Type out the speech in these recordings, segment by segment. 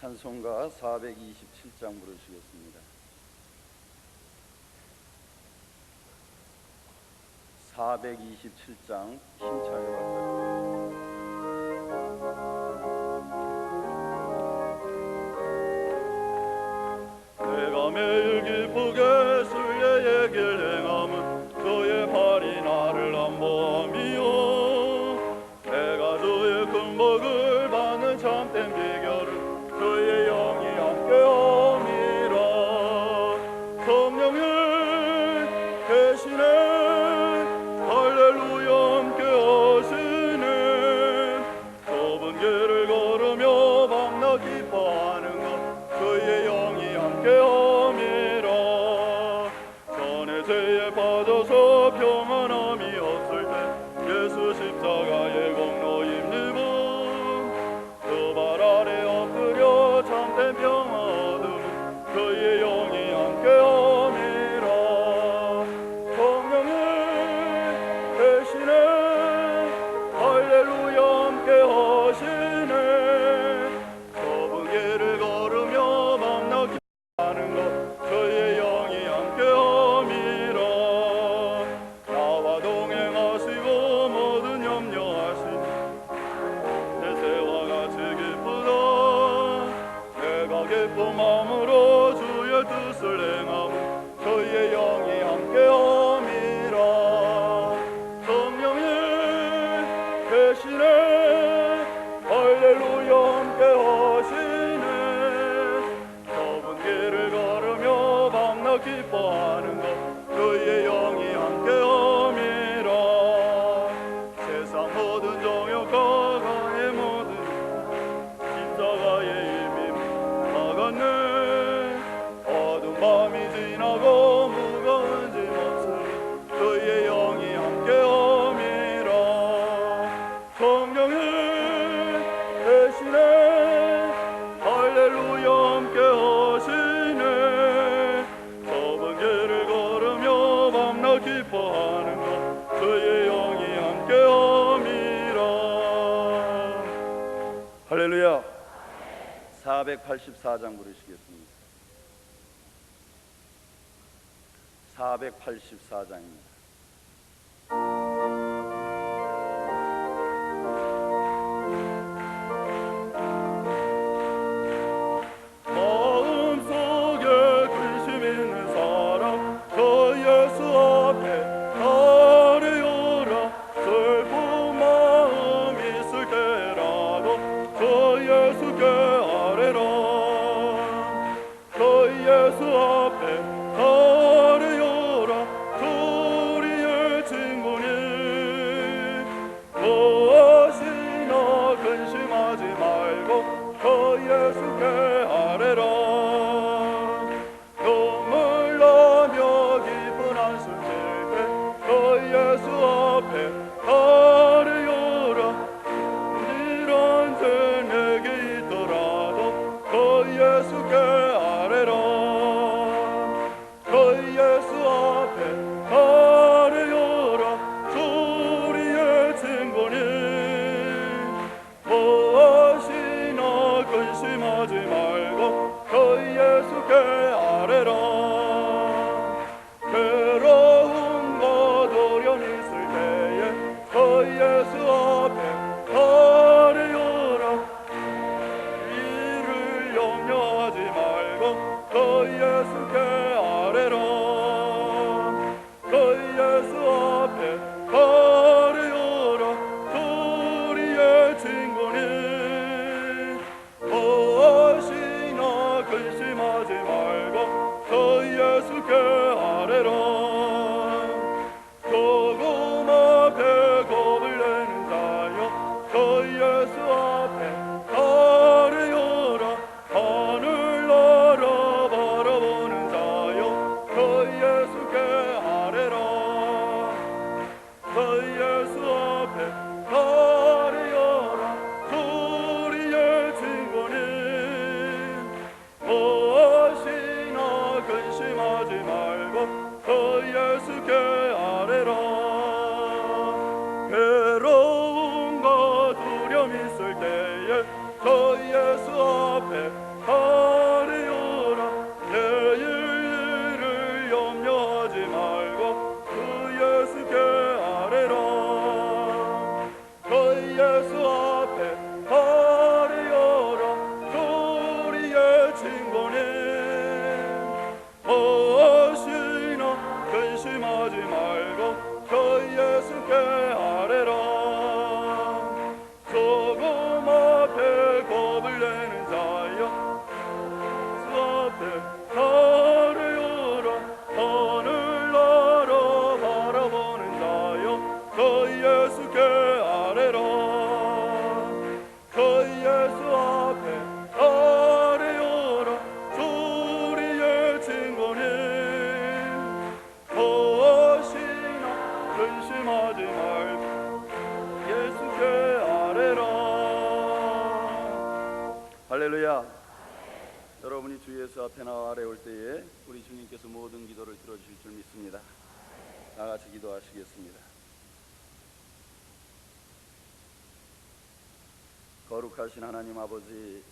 찬송가 427장 부르시겠습니다. 427장 힘차게 박수. 내가 매일 기쁘게 순례의 길 행함은 주의 팔이 나를 안보함이요, 내가 주의 큰 복을 받는 참된 비결을 주의 영이 함께함이라. 성령님 계시네, 할렐루야 함께하시네. 좁은 길을 걸으며 밤낮 기뻐하는 것 주의 영이 함께함이라. 전에 죄에 빠져서 평안함이 없을 때 예수 십자가의 공로 힘입어 그 발 아래 엎드려 참된 평화 얻음 그의 영이 함께함이라. 성령님 계시네, 할렐루야 함께하시네. 좁은 길을 걸으며 밤낮 기도하는 것 그의 영이 함께함이라. 나와 동행하시고 모든 염려하시니 대새와 같이 기쁘다. 내가 기쁜 마음으로 주의 뜻을 행하고 그의 영이 함께함이라. 성령님 계시네, 할렐루야 함께하시네. 좁은 길을 걸으며 밤낮 기뻐하는 것 그의 영이 함께함이라. 세상 모든 정욕과 강의 모든 십자가의 힘이 막았네. 어두운 밤이 지나고 무거운 짐 없으니 그의 영이 함께함이라. 성령님 계시네, 할렐루야 함께하시네. 좁은 길을 걸으며 밤낮 기뻐하는 것 그의 영이 함께함이라. 할렐루야. 484장 부르시겠습니다. 484장입니다. 마음속에 근심 있는 사람 저 예수 앞에 아뢰오라. 슬픈 마음 있을 때라도 저 예수께 아뢰라. 저 예수 앞에 아뢰오라. 우리의 친구니 무엇이나 근심하지 말고 저 예수께 아뢰라. 눈물 나며 기쁜 한숨 쉴 때 저 예수 앞에 아뢰오라. 이런 죄 내게 있더라도 저 예수께 아뢰라. 저 예수 앞에 아뢰오라. 우리의 친구니 무엇이나 근심하지 말고 저 예수께 아뢰라. 괴로움과 도련 있을 때에 저 예수 앞에 아뢰오라. 이를 염려하지 말고 저 예수께 아뢰라. 저 예수 앞에 아뢰오라. 우리의 친구니 무엇이나 근심하지 말고 저 예수께 아뢰라. 조금 앞에 겁을 내는 자여 저 예수 앞에 아뢰오라. 하늘 나라 바라보는 자여 저 예수께 아뢰라. 저 예수 앞에 아뢰오라. 우리의 친구니 무엇이나 근심하지 말고 저 예수께 아뢰라. 괴로움과 두려움 있을 때에 저 예수 앞에 할렐루야. 여러분이 주 예수 앞에 나와 아래올 때에 우리 주님께서 모든 기도를 들어주실 줄 믿습니다. 나같이 기도하시겠습니다. 거룩하신 하나님 아버지,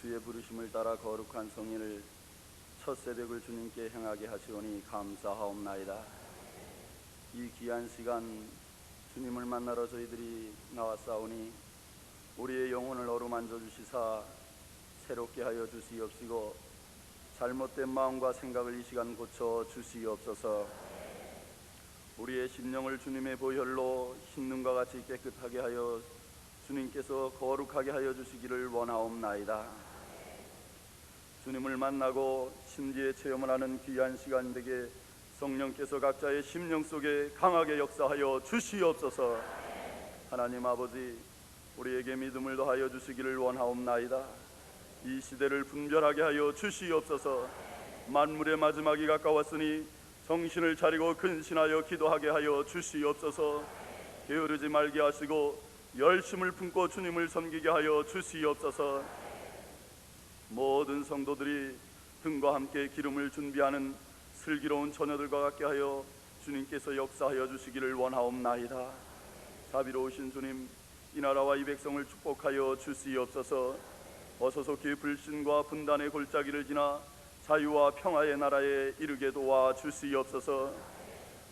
주의 부르심을 따라 거룩한 성인을 첫 새벽을 주님께 행하게 하시오니 감사하옵나이다. 이 귀한 시간 주님을 만나러 저희들이 나왔사오니 우리의 영혼을 어루만져 주시사 새롭게 하여 주시옵시고 잘못된 마음과 생각을 이 시간 고쳐 주시옵소서. 우리의 심령을 주님의 보혈로 흰눈과 같이 깨끗하게 하여 주님께서 거룩하게 하여 주시기를 원하옵나이다. 주님을 만나고 신비의 체험을 하는 귀한 시간 되게 성령께서 각자의 심령 속에 강하게 역사하여 주시옵소서. 하나님 아버지, 우리에게 믿음을 더하여 주시기를 원하옵나이다. 이 시대를 분별하게 하여 주시옵소서. 만물의 마지막이 가까웠으니 정신을 차리고 근신하여 기도하게 하여 주시옵소서. 게으르지 말게 하시고 열심을 품고 주님을 섬기게 하여 주시옵소서. 모든 성도들이 등과 함께 기름을 준비하는 슬기로운 처녀들과 같게 하여 주님께서 역사하여 주시기를 원하옵나이다. 자비로우신 주님, 이 나라와 이 백성을 축복하여 주시옵소서. 어서 속히 불신과 분단의 골짜기를 지나 자유와 평화의 나라에 이르게 도와 주시옵소서.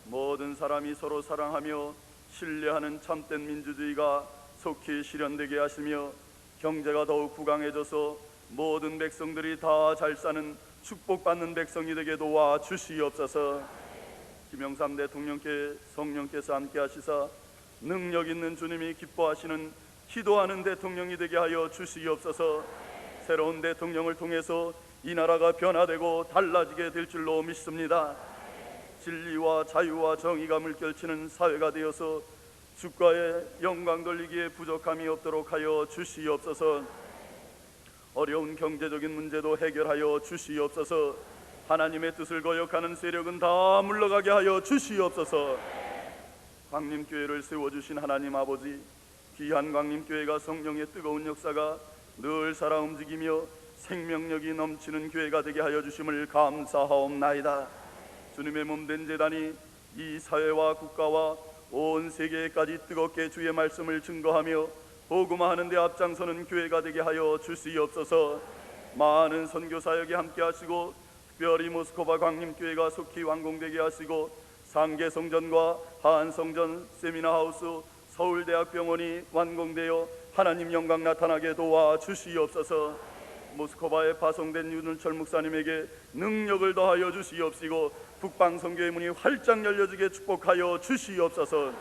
모든 사람이 서로 사랑하며 신뢰하는 참된 민주주의가 속히 실현되게 하시며 경제가 더욱 부강해져서 모든 백성들이 다 잘 사는 축복받는 백성이 되게 도와 주시옵소서. 김영삼 대통령께 성령께서 함께 하시사 능력 있는 주님이 기뻐하시는 기도하는 대통령이 되게 하여 주시옵소서. 새로운 대통령을 통해서 이 나라가 변화되고 달라지게 될 줄로 믿습니다. 진리와 자유와 정의가 물결치는 사회가 되어서 주가에 영광 돌리기에 부족함이 없도록 하여 주시옵소서. 어려운 경제적인 문제도 해결하여 주시옵소서. 하나님의 뜻을 거역하는 세력은 다 물러가게 하여 주시옵소서. 광림교회를 세워주신 하나님 아버지, 귀한 광림교회가 성령의 뜨거운 역사가 늘 살아 움직이며 생명력이 넘치는 교회가 되게 하여 주심을 감사하옵나이다. 주님의 몸된 제단이 이 사회와 국가와 온 세계까지 뜨겁게 주의 말씀을 증거하며 복음화하는 데 앞장서는 교회가 되게 하여 주시옵소서. 많은 선교사역에 함께 하시고 특별히 모스크바 광림교회가 속히 완공되게 하시고 상계성전과 한성전, 세미나하우스, 서울대학병원이 완공되어 하나님 영광 나타나게 도와 주시옵소서. 모스크바에 파송된 윤은철 목사님에게 능력을 더하여 주시옵시고 북방선교의 문이 활짝 열려지게 축복하여 주시옵소서.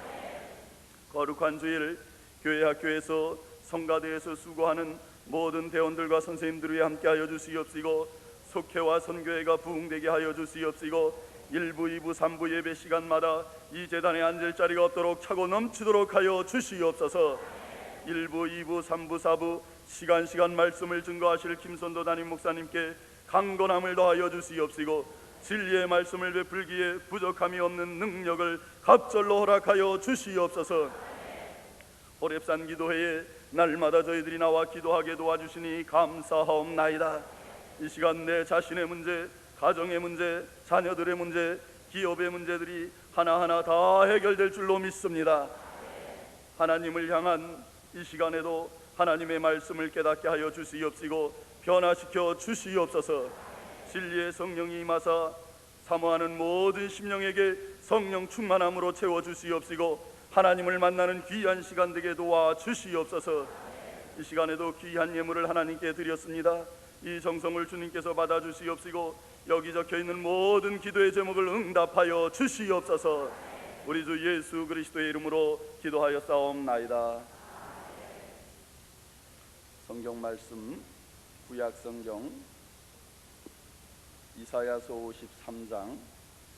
거룩한 주일 교회 학교에서 성가대에서 수고하는 모든 대원들과 선생님들 위해 함께하여 주시옵시고 속회와 선교회가 부흥되게 하여 주시옵시고 1부, 2부, 3부 예배 시간마다 이 제단에 앉을 자리가 없도록 차고 넘치도록 하여 주시옵소서. 1부, 2부, 3부, 4부 시간 말씀을 증거하실 김선도 담임 목사님께 강건함을 더하여 주시옵시고 진리의 말씀을 베풀기에 부족함이 없는 능력을 갑절로 허락하여 주시옵소서. 호렙산 기도회에 날마다 저희들이 나와 기도하게 도와주시니 감사하옵나이다. 이 시간 내 자신의 문제, 가정의 문제, 자녀들의 문제, 기업의 문제들이 하나하나 다 해결될 줄로 믿습니다. 하나님을 향한 이 시간에도 하나님의 말씀을 깨닫게 하여 주시옵시고 변화시켜 주시옵소서. 진리의 성령이 임하사 사모하는 모든 심령에게 성령 충만함으로 채워 주시옵시고 하나님을 만나는 귀한 시간 되게 도와 주시옵소서. 이 시간에도 귀한 예물을 하나님께 드렸습니다. 이 정성을 주님께서 받아 주시옵시고 여기 적혀있는 모든 기도의 제목을 응답하여 주시옵소서. 우리 주 예수 그리스도의 이름으로 기도하여 싸움나이다. 성경 말씀 구약성경 이사야서 53장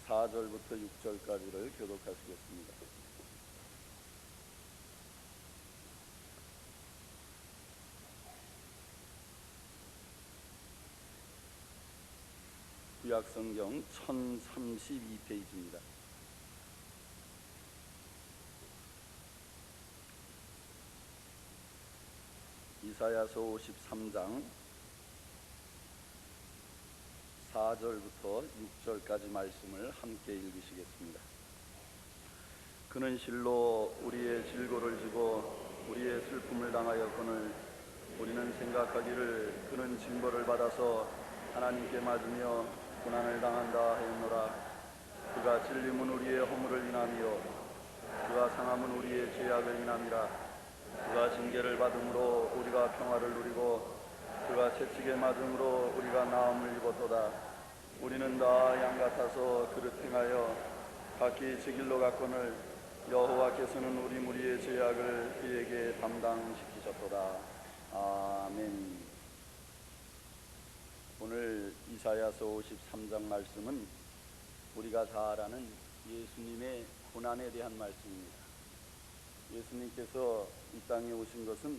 4절부터 6절까지를 교독하시겠습니다. 구약성경 1032페이지입니다. 이사야서 53장 4절부터 6절까지 말씀을 함께 읽으시겠습니다. 그는 실로 우리의 질고를 지고 우리의 슬픔을 당하였거늘 우리는 생각하기를 그는 징벌을 받아서 하나님께 맞으며 고난을 당한다 하였노라. 그가 찔림은 우리의 허물을 인하며 그가 상함은 우리의 죄악을 인함이라. 그가 징계를 받음으로 우리가 평화를 누리고 그가 채찍에 맞음으로 우리가 나음을 입었도다. 우리는 다 양 같아서 그릇 행하여 각기 제 길로 갔거늘 여호와께서는 우리 무리의 죄악을 그에게 담당시키셨도다. 아멘. 오늘 이사야서 53장 말씀은 우리가 다 아는 예수님의 고난에 대한 말씀입니다. 예수님께서 이 땅에 오신 것은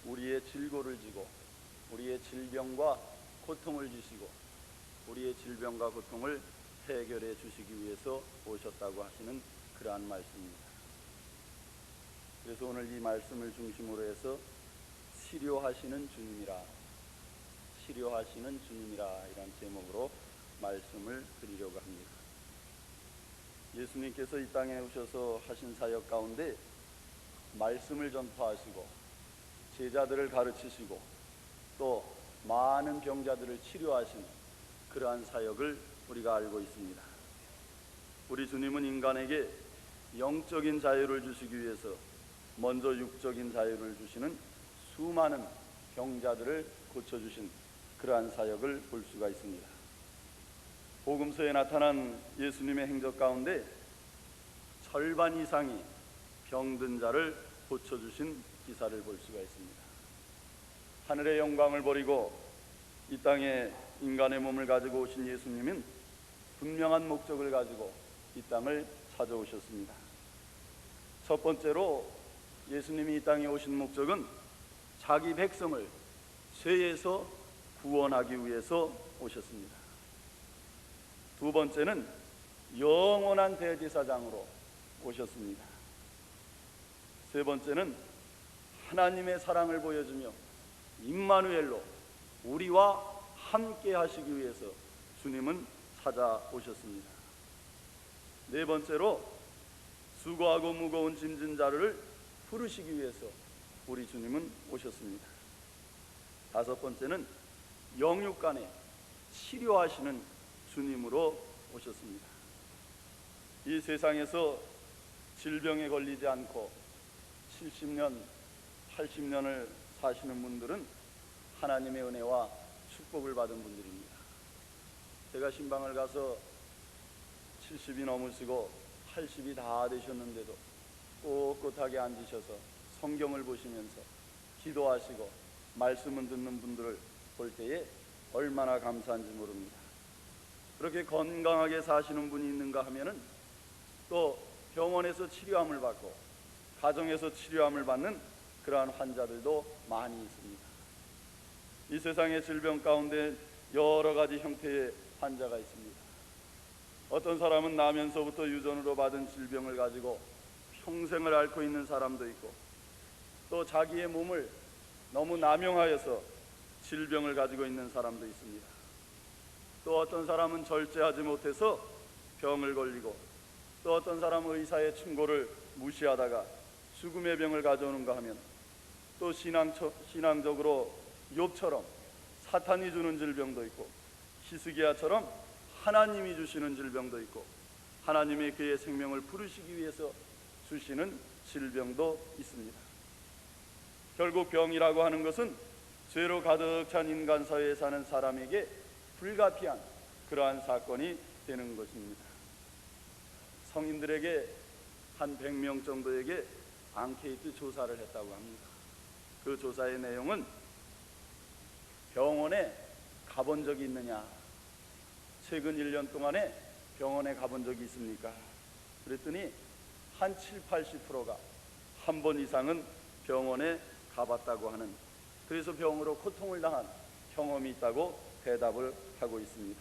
우리의 질고를 지고 우리의 질병과 고통을 주시고 우리의 질병과 고통을 해결해 주시기 위해서 오셨다고 하시는 그러한 말씀입니다. 그래서 오늘 이 말씀을 중심으로 해서 치료하시는 주님이라 이런 제목으로 말씀을 드리려고 합니다. 예수님께서 이 땅에 오셔서 하신 사역 가운데 말씀을 전파하시고 제자들을 가르치시고 또 많은 병자들을 치료하시는 그러한 사역을 우리가 알고 있습니다. 우리 주님은 인간에게 영적인 자유를 주시기 위해서 먼저 육적인 자유를 주시는 수많은 병자들을 고쳐주신 그러한 사역을 볼 수가 있습니다. 복음서에 나타난 예수님의 행적 가운데 절반 이상이 병든 자를 고쳐주신 기사를 볼 수가 있습니다. 하늘의 영광을 버리고 이 땅에 인간의 몸을 가지고 오신 예수님은 분명한 목적을 가지고 이 땅을 찾아오셨습니다. 첫 번째로 예수님이 이 땅에 오신 목적은 자기 백성을 죄에서 구원하기 위해서 오셨습니다. 두 번째는 영원한 대제사장으로 오셨습니다. 세 번째는 하나님의 사랑을 보여주며 임마누엘로 우리와 함께 하시기 위해서 주님은 찾아오셨습니다. 네 번째로 수고하고 무거운 짐진 자를 부르시기 위해서 우리 주님은 오셨습니다. 다섯 번째는 영육간에 치료하시는 주님으로 오셨습니다. 이 세상에서 질병에 걸리지 않고 70년, 80년을 사시는 분들은 하나님의 은혜와 축복을 받은 분들입니다. 제가 신방을 가서 70이 넘으시고 80이 다 되셨는데도 꼿꼿하게 앉으셔서 성경을 보시면서 기도하시고 말씀을 듣는 분들을 볼 때에 얼마나 감사한지 모릅니다. 그렇게 건강하게 사시는 분이 있는가 하면은 또 병원에서 치료함을 받고 가정에서 치료함을 받는 그러한 환자들도 많이 있습니다. 이 세상의 질병 가운데 여러 가지 형태의 환자가 있습니다. 어떤 사람은 나면서부터 유전으로 받은 질병을 가지고 평생을 앓고 있는 사람도 있고 또 자기의 몸을 너무 남용하여서 질병을 가지고 있는 사람도 있습니다. 또 어떤 사람은 절제하지 못해서 병을 걸리고 또 어떤 사람은 의사의 충고를 무시하다가 죽음의 병을 가져오는가 하면 또 신앙적으로 욥처럼 사탄이 주는 질병도 있고 히스기야처럼 하나님이 주시는 질병도 있고 하나님의 그의 생명을 부르시기 위해서 주시는 질병도 있습니다. 결국 병이라고 하는 것은 죄로 가득 찬 인간 사회에 사는 사람에게 불가피한 그러한 사건이 되는 것입니다. 성인들에게 한 100명 정도에게 앙케이트 조사를 했다고 합니다. 그 조사의 내용은 병원에 가본 적이 있느냐, 최근 1년 동안에 병원에 가본 적이 있습니까? 그랬더니 한 70, 80%가 한 번 이상은 병원에 가봤다고 하는, 그래서 병으로 고통을 당한 경험이 있다고 대답을 하고 있습니다.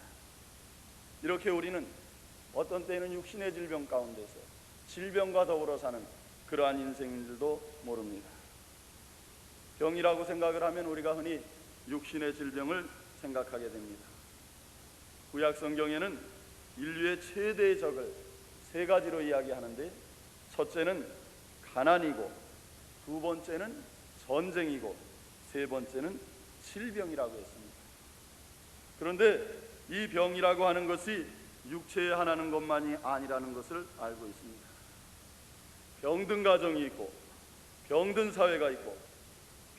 이렇게 우리는 어떤 때는 육신의 질병 가운데서 질병과 더불어 사는 그러한 인생인 줄도 모릅니다. 병이라고 생각을 하면 우리가 흔히 육신의 질병을 생각하게 됩니다. 구약 성경에는 인류의 최대의 적을 세 가지로 이야기하는데, 첫째는 가난이고, 두 번째는 전쟁이고, 세 번째는 질병이라고 했습니다. 그런데 이 병이라고 하는 것이 육체에 하나는 것만이 아니라는 것을 알고 있습니다. 병든 가정이 있고, 병든 사회가 있고,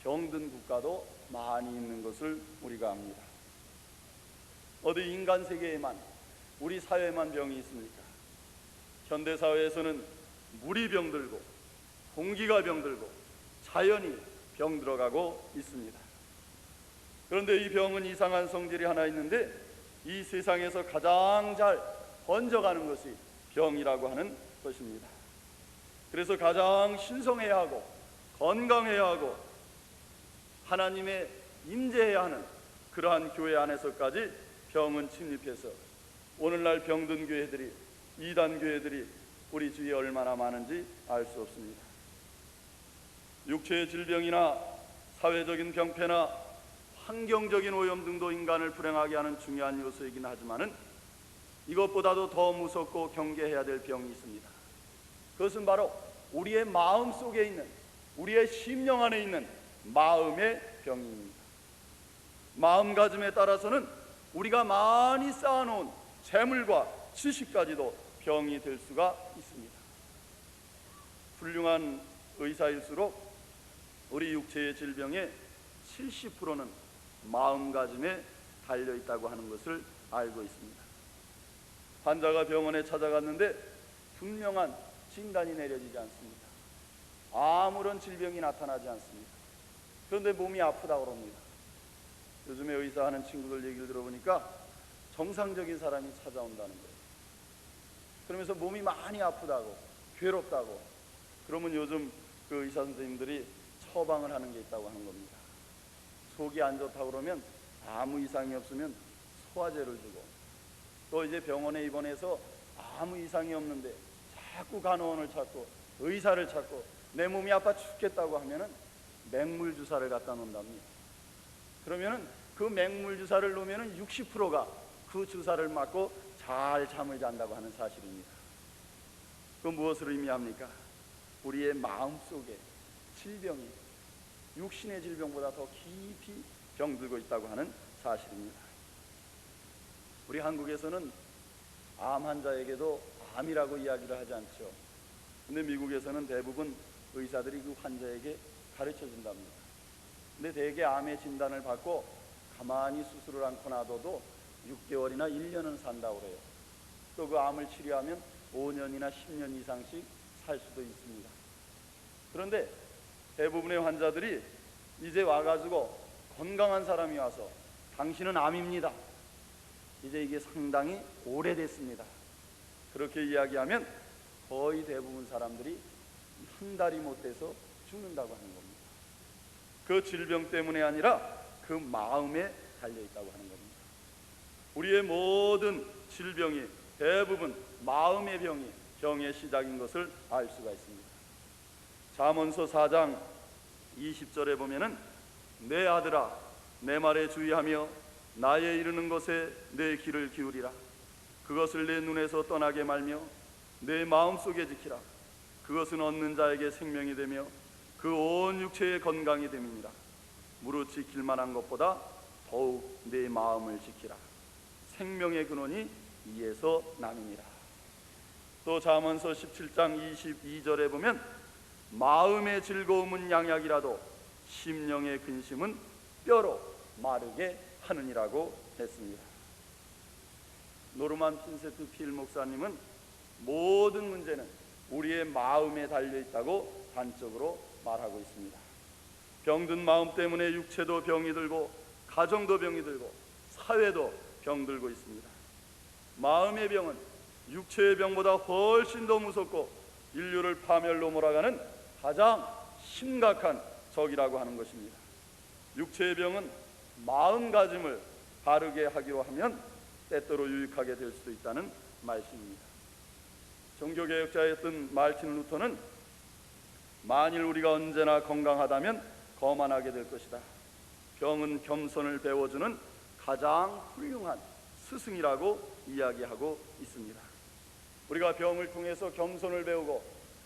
병든 국가도 많이 있는 것을 우리가 압니다. 어디 인간 세계에만, 우리 사회에만 병이 있습니까? 현대 사회에서는 물이 병들고, 공기가 병들고, 자연이 병들어가고 있습니다. 그런데 이 병은 이상한 성질이 하나 있는데, 이 세상에서 가장 잘 번져가는 것이 병이라고 하는 것입니다. 그래서 가장 신성해야 하고, 건강해야 하고, 하나님의 임재해야 하는 그러한 교회 안에서까지 병은 침입해서 오늘날 병든 교회들이, 이단 교회들이 우리 주위에 얼마나 많은지 알 수 없습니다. 육체의 질병이나 사회적인 병폐나 환경적인 오염 등도 인간을 불행하게 하는 중요한 요소이긴 하지만은 이것보다도 더 무섭고 경계해야 될 병이 있습니다. 그것은 바로 우리의 마음 속에 있는, 우리의 심령 안에 있는 마음의 병입니다. 마음가짐에 따라서는 우리가 많이 쌓아놓은 재물과 지식까지도 병이 될 수가 있습니다. 훌륭한 의사일수록 우리 육체의 질병의 70%는 마음가짐에 달려있다고 하는 것을 알고 있습니다. 환자가 병원에 찾아갔는데 분명한 진단이 내려지지 않습니다. 아무런 질병이 나타나지 않습니다. 그런데 몸이 아프다고 합니다. 요즘에 의사하는 친구들 얘기를 들어보니까 정상적인 사람이 찾아온다는 거예요. 그러면서 몸이 많이 아프다고, 괴롭다고, 그러면 요즘 그 의사 선생님들이 처방을 하는 게 있다고 하는 겁니다. 속이 안 좋다고 그러면 아무 이상이 없으면 소화제를 주고, 또 이제 병원에 입원해서 아무 이상이 없는데 자꾸 간호원을 찾고 의사를 찾고 내 몸이 아파 죽겠다고 하면은 맹물 주사를 갖다 놓는답니다. 그러면은 그 맹물 주사를 놓으면은 60%가 그 주사를 맞고 잘 잠을 잔다고 하는 사실입니다. 그 무엇을 의미합니까? 우리의 마음 속에 질병이 육신의 질병보다 더 깊이 병들고 있다고 하는 사실입니다. 우리 한국에서는 암 환자에게도 암이라고 이야기를 하지 않죠. 근데 미국에서는 대부분 의사들이 그 환자에게 가르쳐 준답니다. 근데 대개 암의 진단을 받고 가만히 수술을 않고 놔둬도 6개월이나 1년은 산다고 그래요. 또 그 암을 치료하면 5년이나 10년 이상씩 살 수도 있습니다. 그런데 대부분의 환자들이 이제 와가지고 건강한 사람이 와서 당신은 암입니다, 이제 이게 상당히 오래됐습니다, 그렇게 이야기하면 거의 대부분 사람들이 한 달이 못 돼서 죽는다고 하는 겁니다. 그 질병 때문에 아니라 그 마음에 달려있다고 하는 겁니다. 우리의 모든 질병이 대부분 마음의 병의 시작인 것을 알 수가 있습니다. 잠언서 4장 20절에 보면은 내 아들아 내 말에 주의하며 나의 이르는 것에 내 귀를 기울이라. 그것을 내 눈에서 떠나게 말며 내 마음속에 지키라. 그것은 얻는 자에게 생명이 되며 그 온 육체의 건강이 됨이니라. 무릇 지킬 만한 것보다 더욱 내 마음을 지키라. 생명의 근원이 이에서 남이니라. 또 잠언서 17장 22절에 보면 마음의 즐거움은 양약이라도 심령의 근심은 뼈로 마르게 하느니라고 했습니다. 노르만 핀세트 필 목사님은 모든 문제는 우리의 마음에 달려있다고 단적으로 말하고 있습니다. 병든 마음 때문에 육체도 병이 들고 가정도 병이 들고 사회도 병들고 있습니다. 마음의 병은 육체의 병보다 훨씬 더 무섭고 인류를 파멸로 몰아가는 가장 심각한 적이라고 하는 것입니다. 육체의 병은 마음가짐을 바르게 하기로 하면 때때로 유익하게 될 수도 있다는 말씀입니다. 종교개혁자였던 마르틴 루터는 만일 우리가 언제나 건강하다면 거만하게 될 것이다. 병은 겸손을 배워주는 가장 훌륭한 스승이라고 이야기하고 있습니다. 우리가 병을 통해서 겸손을 배우고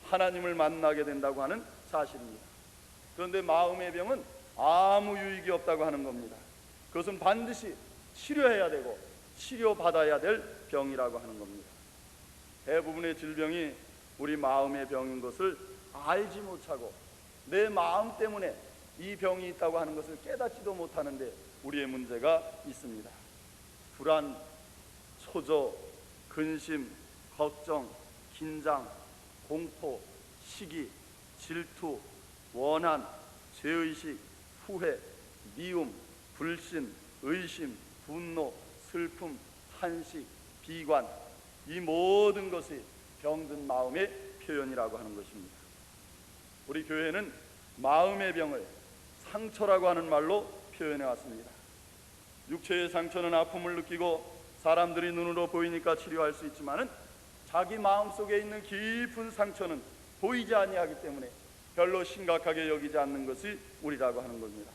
하나님을 만나게 된다고 하는 사실입니다. 그런데 마음의 병은 아무 유익이 없다고 하는 겁니다. 그것은 반드시 치료해야 되고 치료받아야 될 병이라고 하는 겁니다. 대부분의 질병이 우리 마음의 병인 것을 알지 못하고 내 마음 때문에 이 병이 있다고 하는 것을 깨닫지도 못하는데 우리의 문제가 있습니다. 불안, 초조, 근심, 걱정, 긴장, 공포, 시기, 질투, 원한, 죄의식, 후회, 미움, 불신, 의심, 분노, 슬픔, 탄식, 비관, 이 모든 것이 병든 마음의 표현이라고 하는 것입니다. 우리 교회는 마음의 병을 상처라고 하는 말로 표현해 왔습니다. 육체의 상처는 아픔을 느끼고 사람들이 눈으로 보이니까 치료할 수 있지만은 자기 마음속에 있는 깊은 상처는 보이지 아니하기 때문에 별로 심각하게 여기지 않는 것이 우리라고 하는 겁니다.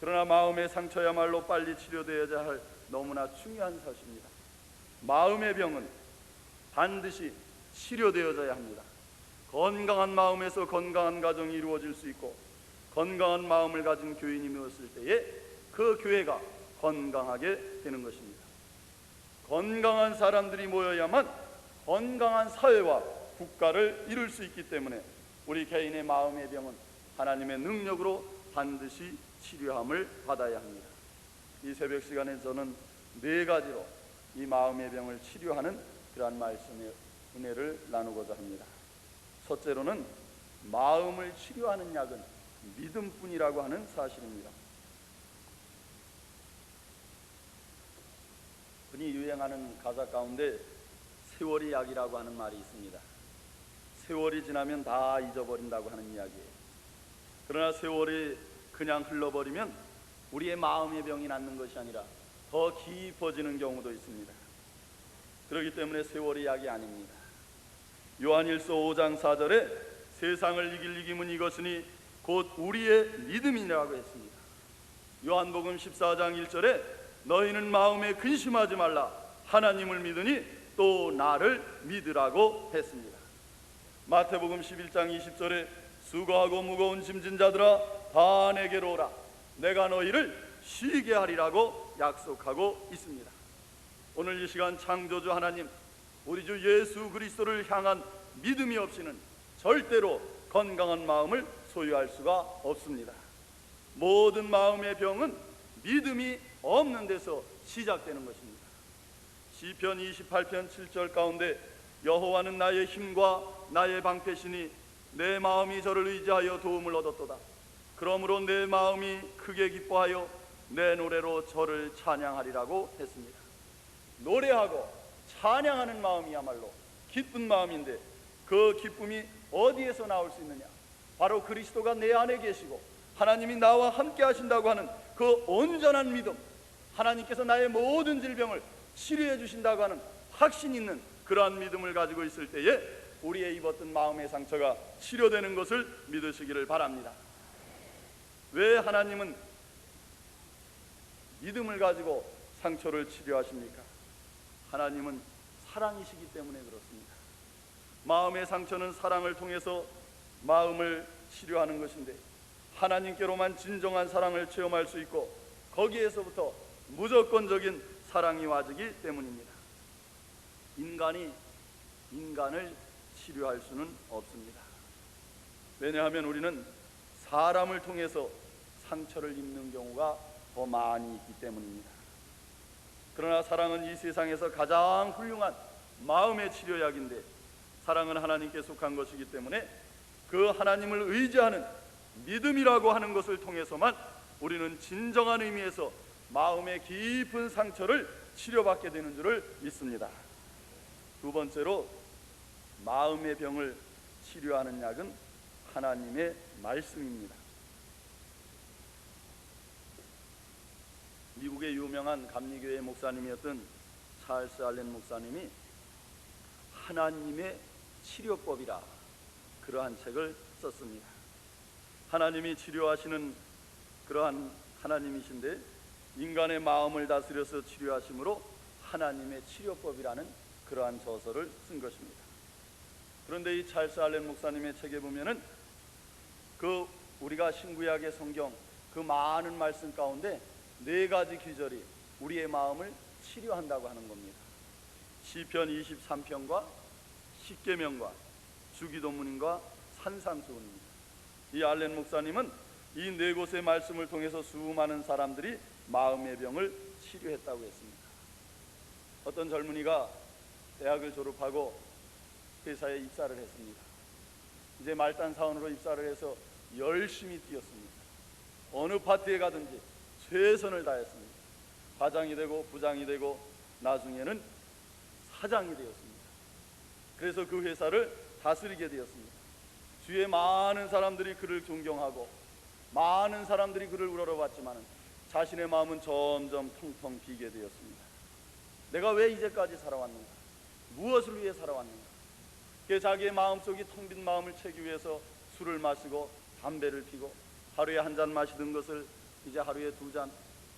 그러나 마음의 상처야말로 빨리 치료되어야 할 너무나 중요한 사실입니다. 마음의 병은 반드시 치료되어져야 합니다. 건강한 마음에서 건강한 가정이 이루어질 수 있고 건강한 마음을 가진 교인이 되었을 때에 그 교회가 건강하게 되는 것입니다. 건강한 사람들이 모여야만 건강한 사회와 국가를 이룰 수 있기 때문에 우리 개인의 마음의 병은 하나님의 능력으로 반드시 치료함을 받아야 합니다. 이 새벽 시간에 저는 4가지로 이 마음의 병을 치료하는 그러한 말씀의 은혜를 나누고자 합니다. 첫째로는 마음을 치료하는 약은 믿음뿐이라고 하는 사실입니다. 흔히 유행하는 가사 가운데 세월이 약이라고 하는 말이 있습니다. 세월이 지나면 다 잊어버린다고 하는 이야기예요. 그러나 세월이 그냥 흘러버리면 우리의 마음의 병이 낫는 것이 아니라 더 깊어지는 경우도 있습니다. 그렇기 때문에 세월이 약이 아닙니다. 요한일서 5장 4절에 세상을 이길 이김은 이것이니 곧 우리의 믿음이라고 했습니다. 요한복음 14장 1절에 너희는 마음에 근심하지 말라 하나님을 믿으니 또 나를 믿으라고 했습니다. 마태복음 11장 20절에 수고하고 무거운 짐진 자들아 다 내게로 오라 내가 너희를 쉬게 하리라고 약속하고 있습니다. 오늘 이 시간 창조주 하나님 우리 주 예수 그리스도를 향한 믿음이 없이는 절대로 건강한 마음을 소유할 수가 없습니다. 모든 마음의 병은 믿음이 없는 데서 시작되는 것입니다. 시편 28편 7절 가운데 여호와는 나의 힘과 나의 방패시니 내 마음이 저를 의지하여 도움을 얻었도다. 그러므로 내 마음이 크게 기뻐하여 내 노래로 저를 찬양하리라고 했습니다. 노래하고 찬양하는 마음이야말로 기쁜 마음인데 그 기쁨이 어디에서 나올 수 있느냐? 바로 그리스도가 내 안에 계시고 하나님이 나와 함께 하신다고 하는 그 온전한 믿음, 하나님께서 나의 모든 질병을 치료해 주신다고 하는 확신 있는 그러한 믿음을 가지고 있을 때에 우리의 입었던 마음의 상처가 치료되는 것을 믿으시기를 바랍니다. 왜 하나님은 믿음을 가지고 상처를 치료하십니까? 하나님은 사랑이시기 때문에 그렇습니다. 마음의 상처는 사랑을 통해서 마음을 치료하는 것인데 하나님께로만 진정한 사랑을 체험할 수 있고 거기에서부터 무조건적인 사랑이 와지기 때문입니다. 인간이 인간을 치료할 수는 없습니다. 왜냐하면 우리는 사람을 통해서 상처를 입는 경우가 더 많이 있기 때문입니다. 그러나 사랑은 이 세상에서 가장 훌륭한 마음의 치료약인데 사랑은 하나님께 속한 것이기 때문에 그 하나님을 의지하는 믿음이라고 하는 것을 통해서만 우리는 진정한 의미에서 마음의 깊은 상처를 치료받게 되는 줄을 믿습니다. 두 번째로 마음의 병을 치료하는 약은 하나님의 말씀입니다. 미국의 유명한 감리교회 목사님이었던 찰스 알렌 목사님이 하나님의 치료법이라 그러한 책을 썼습니다. 하나님이 치료하시는 그러한 하나님이신데 인간의 마음을 다스려서 치료하심으로 하나님의 치료법이라는 그러한 저서를 쓴 것입니다. 그런데 이 찰스 알렌 목사님의 책에 보면은 우리가 신구약의 성경 그 많은 말씀 가운데 4가지 기절이 우리의 마음을 치료한다고 하는 겁니다. 시편 23편과 십계명과 주기도문과 산상수훈입니다. 이 알렌 목사님은 이 4곳의 말씀을 통해서 수많은 사람들이 마음의 병을 치료했다고 했습니다. 어떤 젊은이가 대학을 졸업하고 회사에 입사를 했습니다. 이제 말단 사원으로 입사를 해서 열심히 뛰었습니다. 어느 파트에 가든지 최선을 다했습니다. 과장이 되고 부장이 되고 나중에는 사장이 되었습니다. 그래서 그 회사를 다스리게 되었습니다. 주위에 많은 사람들이 그를 존경하고 많은 사람들이 그를 우러러봤지만 자신의 마음은 점점 텅텅 비게 되었습니다. 내가 왜 이제까지 살아왔는가? 무엇을 위해 살아왔는가? 자기의 마음속이 텅 빈 마음을 채기 위해서 술을 마시고 담배를 피고 하루에 한 잔 마시던 것을 이제 하루에 2잔,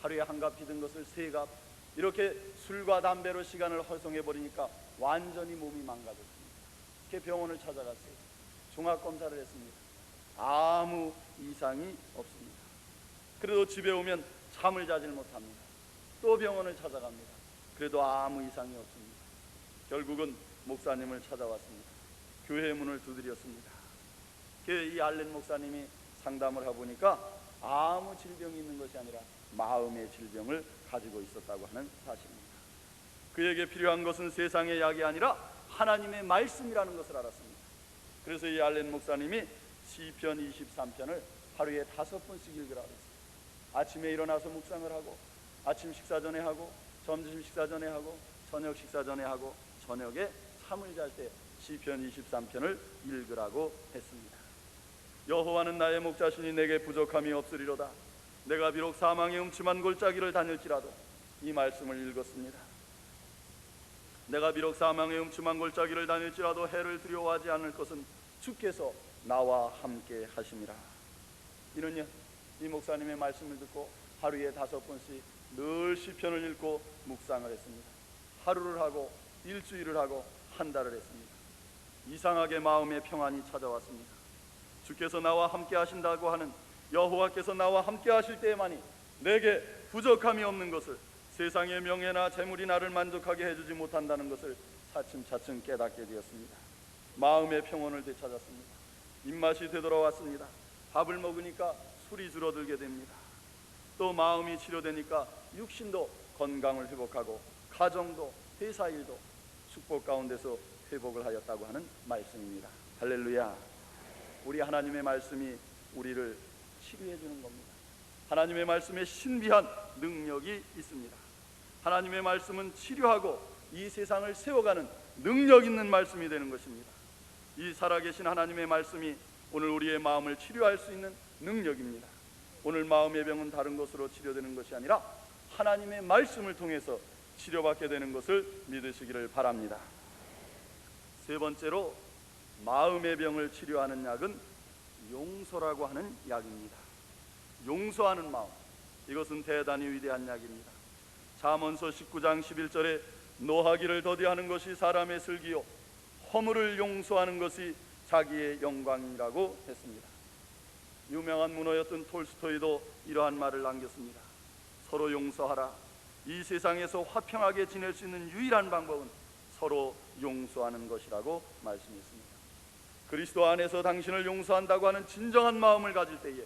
하루에 한 갑 피던 것을 3갑, 이렇게 술과 담배로 시간을 허송해버리니까 완전히 몸이 망가졌습니다. 병원을 찾아갔어요. 종합검사를 했습니다. 아무 이상이 없습니다. 그래도 집에 오면 잠을 자질 못합니다. 또 병원을 찾아갑니다. 그래도 아무 이상이 없습니다. 결국은 목사님을 찾아왔습니다. 교회 문을 두드렸습니다. 이 알렌 목사님이 상담을 해보니까 아무 질병이 있는 것이 아니라 마음의 질병을 가지고 있었다고 하는 사실입니다. 그에게 필요한 것은 세상의 약이 아니라 하나님의 말씀이라는 것을 알았습니다. 그래서 이 알렌 목사님이 시편 23편을 하루에 5번씩 읽으라고 했어요. 아침에 일어나서 묵상을 하고, 아침 식사 전에 하고, 점심 식사 전에 하고, 저녁 식사 전에 하고, 저녁에 잠을 잘 때 시편 23편을 읽으라고 했습니다. 여호와는 나의 목자시니 내게 부족함이 없으리로다. 내가 비록 사망의 음침한 골짜기를 다닐지라도, 이 말씀을 읽었습니다. 내가 비록 사망의 음침한 골짜기를 다닐지라도 해를 두려워하지 않을 것은 주께서 나와 함께 하심이라. 이는요, 이 목사님의 말씀을 듣고 하루에 5번씩 늘 시편을 읽고 묵상을 했습니다. 하루를 하고 일주일을 하고 한 달을 했습니다. 이상하게 마음의 평안이 찾아왔습니다. 주께서 나와 함께 하신다고 하는, 여호와께서 나와 함께 하실 때에만이 내게 부족함이 없는 것을, 세상의 명예나 재물이 나를 만족하게 해주지 못한다는 것을 차츰차츰 깨닫게 되었습니다. 마음의 평온을 되찾았습니다. 입맛이 되돌아왔습니다. 밥을 먹으니까 술이 줄어들게 됩니다. 또 마음이 치료되니까 육신도 건강을 회복하고 가정도 회사 일도 축복 가운데서 회복을 하였다고 하는 말씀입니다. 할렐루야. 우리 하나님의 말씀이 우리를 치료해 주는 겁니다. 하나님의 말씀에 신비한 능력이 있습니다. 하나님의 말씀은 치료하고 이 세상을 세워가는 능력 있는 말씀이 되는 것입니다. 이 살아계신 하나님의 말씀이 오늘 우리의 마음을 치료할 수 있는 능력입니다. 오늘 마음의 병은 다른 것으로 치료되는 것이 아니라 하나님의 말씀을 통해서 치료받게 되는 것을 믿으시기를 바랍니다. 3번째로 마음의 병을 치료하는 약은 용서라고 하는 약입니다. 용서하는 마음, 이것은 대단히 위대한 약입니다. 잠언서 19장 11절에 노하기를 더디하는 것이 사람의 슬기요 허물을 용서하는 것이 자기의 영광이라고 했습니다. 유명한 문어였던 톨스토이도 이러한 말을 남겼습니다. 서로 용서하라. 이 세상에서 화평하게 지낼 수 있는 유일한 방법은 서로 용서하는 것이라고 말씀했습니다. 그리스도 안에서 당신을 용서한다고 하는 진정한 마음을 가질 때에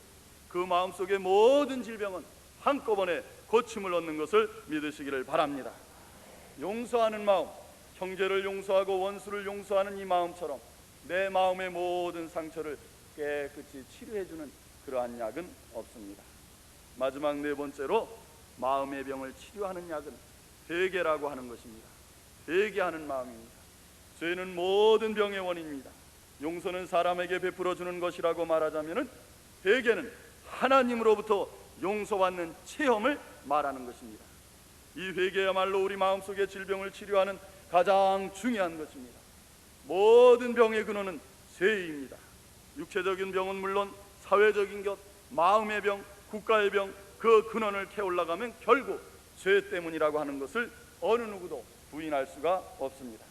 그 마음속의 모든 질병은 한꺼번에 고침을 얻는 것을 믿으시기를 바랍니다. 용서하는 마음, 형제를 용서하고 원수를 용서하는 이 마음처럼 내 마음의 모든 상처를 깨끗이 치료해주는 그러한 약은 없습니다. 마지막 4번째로 마음의 병을 치료하는 약은 회개라고 하는 것입니다. 회개하는 마음입니다. 죄는 모든 병의 원인입니다. 용서는 사람에게 베풀어 주는 것이라고 말하자면 회개는 하나님으로부터 용서받는 체험을 말하는 것입니다. 이 회개야말로 우리 마음속의 질병을 치료하는 가장 중요한 것입니다. 모든 병의 근원은 죄입니다. 육체적인 병은 물론 사회적인 것, 마음의 병, 국가의 병, 그 근원을 캐올라가면 결국 죄 때문이라고 하는 것을 어느 누구도 부인할 수가 없습니다.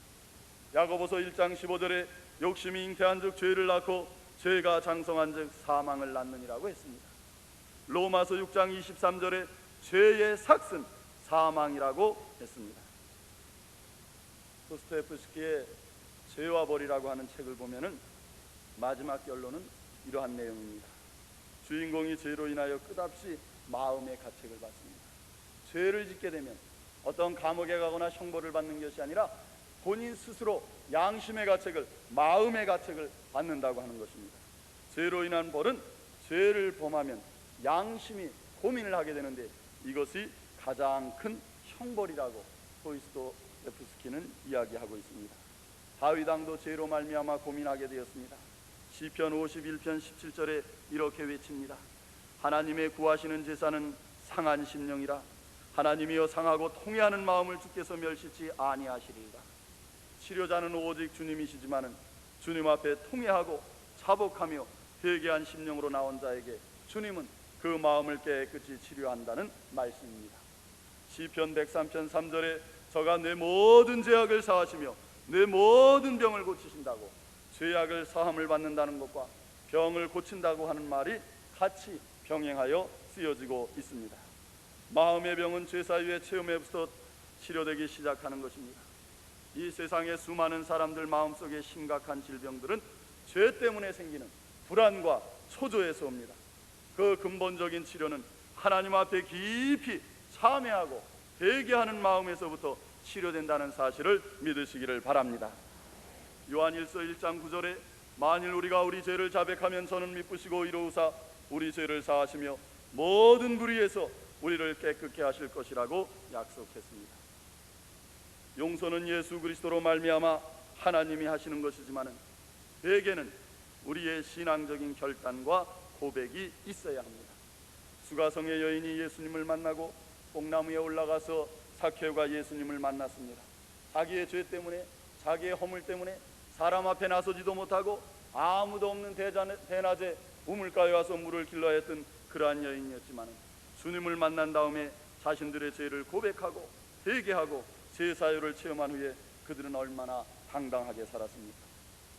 야고보서 1장 15절에 욕심이 잉태한즉 죄를 낳고 죄가 장성한즉 사망을 낳느니라고 했습니다. 로마서 6장 23절에 죄의 삭은 사망이라고 했습니다. 도스토옙스키의 죄와 벌이라고 하는 책을 보면은 마지막 결론은 이러한 내용입니다. 주인공이 죄로 인하여 끝없이 마음의 가책을 받습니다. 죄를 짓게 되면 어떤 감옥에 가거나 형벌을 받는 것이 아니라 본인 스스로 양심의 가책을, 마음의 가책을 받는다고 하는 것입니다. 죄로 인한 벌은 죄를 범하면 양심이 고민을 하게 되는데 이것이 가장 큰 형벌이라고 도스토옙스키는 이야기하고 있습니다. 다윗 왕도 죄로 말미암아 고민하게 되었습니다. 시편 51편 17절에 이렇게 외칩니다. 하나님의 구하시는 제사는 상한 심령이라. 하나님이여 상하고 통회하는 마음을 주께서 멸시치 아니하시리이다. 치료자는 오직 주님이시지만은 주님 앞에 통회하고 자복하며 회개한 심령으로 나온 자에게 주님은 그 마음을 깨끗이 치료한다는 말씀입니다. 시편 103편 3절에 저가 내 모든 죄악을 사하시며 내 모든 병을 고치신다고, 죄악을 사함을 받는다는 것과 병을 고친다고 하는 말이 같이 병행하여 쓰여지고 있습니다. 마음의 병은 죄 사유의 체험에부터 치료되기 시작하는 것입니다. 이 세상의 수많은 사람들 마음속에 심각한 질병들은 죄 때문에 생기는 불안과 초조에서 옵니다. 그 근본적인 치료는 하나님 앞에 깊이 참회하고 회개하는 마음에서부터 치료된다는 사실을 믿으시기를 바랍니다. 요한일서 1장 9절에 만일 우리가 우리 죄를 자백하면 저는 미쁘시고 이로우사 우리 죄를 사하시며 모든 불의에서 우리를 깨끗게 하실 것이라고 약속했습니다. 용서는 예수 그리스도로 말미암아 하나님이 하시는 것이지만 회개는 우리의 신앙적인 결단과 고백이 있어야 합니다. 수가성의 여인이 예수님을 만나고 뽕나무에 올라가서 삭개오가 예수님을 만났습니다. 자기의 죄 때문에, 자기의 허물 때문에 사람 앞에 나서지도 못하고 아무도 없는 대낮에 우물가에 와서 물을 길러야 했던 그러한 여인이었지만 주님을 만난 다음에 자신들의 죄를 고백하고 회개하고 죄 사유를 체험한 후에 그들은 얼마나 당당하게 살았습니까?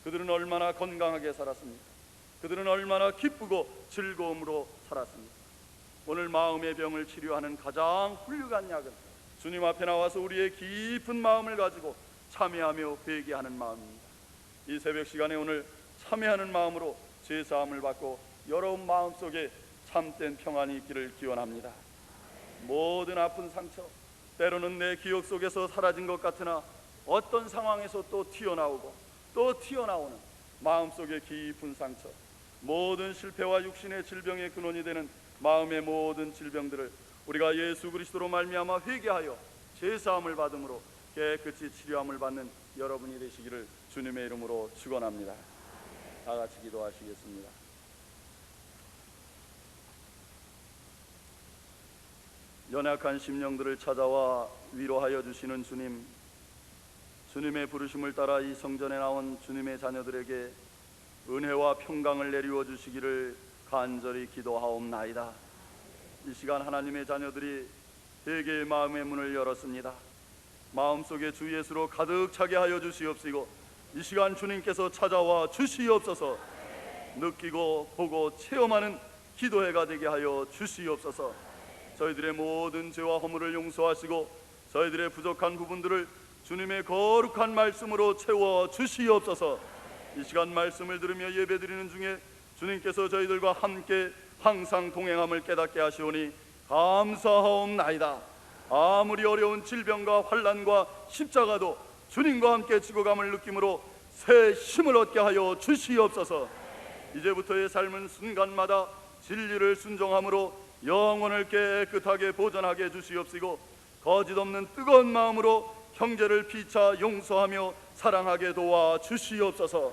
그들은 얼마나 건강하게 살았습니까? 그들은 얼마나 기쁘고 즐거움으로 살았습니까? 오늘 마음의 병을 치료하는 가장 훌륭한 약은 주님 앞에 나와서 우리의 깊은 마음을 가지고 참회하며 회개하는 마음입니다. 이 새벽 시간에 오늘 참회하는 마음으로 죄 사함을 받고 여러분 마음속에 참된 평안이 있기를 기원합니다. 모든 아픈 상처, 때로는 내 기억 속에서 사라진 것 같으나 어떤 상황에서 또 튀어나오고 또 튀어나오는 마음속의 깊은 상처, 모든 실패와 육신의 질병의 근원이 되는 마음의 모든 질병들을 우리가 예수 그리스도로 말미암아 회개하여 죄사함을 받음으로 깨끗이 치료함을 받는 여러분이 되시기를 주님의 이름으로 축원합니다. 다 같이 기도하시겠습니다. 연약한 심령들을 찾아와 위로하여 주시는 주님, 주님의 부르심을 따라 이 성전에 나온 주님의 자녀들에게 은혜와 평강을 내리워 주시기를 간절히 기도하옵나이다. 이 시간 하나님의 자녀들이 회개의 마음의 문을 열었습니다. 마음속에 주 예수로 가득 차게 하여 주시옵시고 이 시간 주님께서 찾아와 주시옵소서. 느끼고 보고 체험하는 기도회가 되게 하여 주시옵소서. 저희들의 모든 죄와 허물을 용서하시고 저희들의 부족한 부분들을 주님의 거룩한 말씀으로 채워 주시옵소서. 이 시간 말씀을 들으며 예배드리는 중에 주님께서 저희들과 함께 항상 동행함을 깨닫게 하시오니 감사하옵나이다. 아무리 어려운 질병과 환난과 십자가도 주님과 함께 지고감을 느낌으로 새 힘을 얻게 하여 주시옵소서. 이제부터의 삶은 순간마다 진리를 순종함으로 영혼을 깨끗하게 보존하게 해주시옵시고 거짓 없는 뜨거운 마음으로 형제를 피차 용서하며 사랑하게 도와 주시옵소서.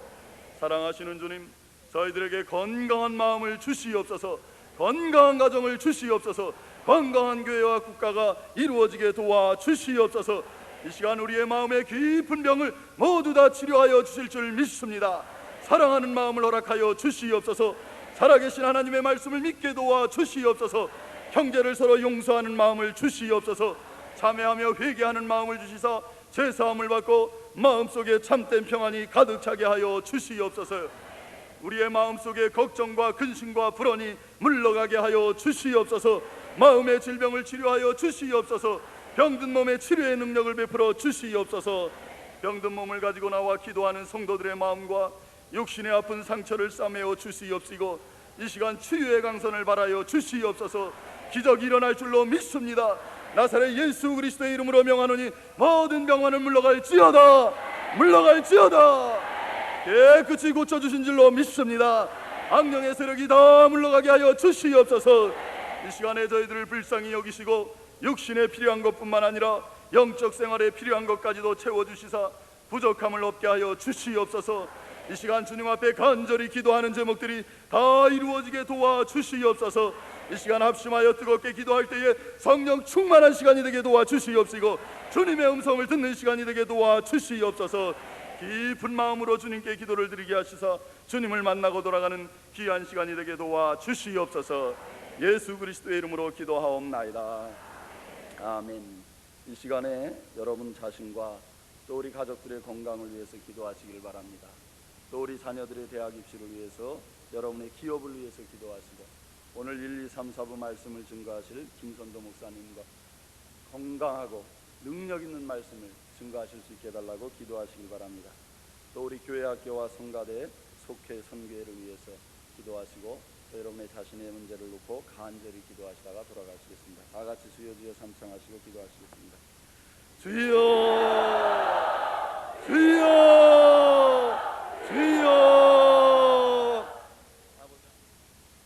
사랑하시는 주님, 저희들에게 건강한 마음을 주시옵소서. 건강한 가정을 주시옵소서. 건강한 교회와 국가가 이루어지게 도와 주시옵소서. 이 시간 우리의 마음의 깊은 병을 모두 다 치료하여 주실 줄 믿습니다. 사랑하는 마음을 허락하여 주시옵소서. 살아계신 하나님의 말씀을 믿게 도와 주시옵소서. 형제를 서로 용서하는 마음을 주시옵소서. 참회하며 회개하는 마음을 주시사 죄사함을 받고 마음속에 참된 평안이 가득 차게 하여 주시옵소서. 우리의 마음속에 걱정과 근심과 불안이 물러가게 하여 주시옵소서. 마음의 질병을 치료하여 주시옵소서. 병든 몸의 치료의 능력을 베풀어 주시옵소서. 병든 몸을 가지고 나와 기도하는 성도들의 마음과 육신의 아픈 상처를 싸매어 주시옵시고 이 시간 치유의 강선을 바라여 주시옵소서. 기적이 일어날 줄로 믿습니다. 나사렛 예수 그리스도의 이름으로 명하노니 모든 병환은 물러갈지어다. 물러갈지어다. 깨끗이 고쳐주신 줄로 믿습니다. 악령의 세력이 다 물러가게 하여 주시옵소서. 이 시간에 저희들을 불쌍히 여기시고 육신에 필요한 것뿐만 아니라 영적 생활에 필요한 것까지도 채워주시사 부족함을 없게 하여 주시옵소서. 이 시간 주님 앞에 간절히 기도하는 제목들이 다 이루어지게 도와주시옵소서. 이 시간 합심하여 뜨겁게 기도할 때에 성령 충만한 시간이 되게 도와주시옵시고 주님의 음성을 듣는 시간이 되게 도와주시옵소서. 깊은 마음으로 주님께 기도를 드리게 하시사 주님을 만나고 돌아가는 귀한 시간이 되게 도와주시옵소서. 예수 그리스도의 이름으로 기도하옵나이다. 아멘. 이 시간에 여러분 자신과 또 우리 가족들의 건강을 위해서 기도하시길 바랍니다. 또 우리 자녀들의 대학 입시를 위해서, 여러분의 기업을 위해서 기도하시고 오늘 1, 2, 3, 4부 말씀을 증거하실 김선도 목사님과 건강하고 능력 있는 말씀을 증거하실 수 있게 해달라고 기도하시길 바랍니다. 또 우리 교회 학교와 성가대 속회 선교회를 위해서 기도하시고 또 여러분의 자신의 문제를 놓고 간절히 기도하시다가 돌아가시겠습니다. 다 같이 주여 주여 삼창하시고 기도하시겠습니다. 주여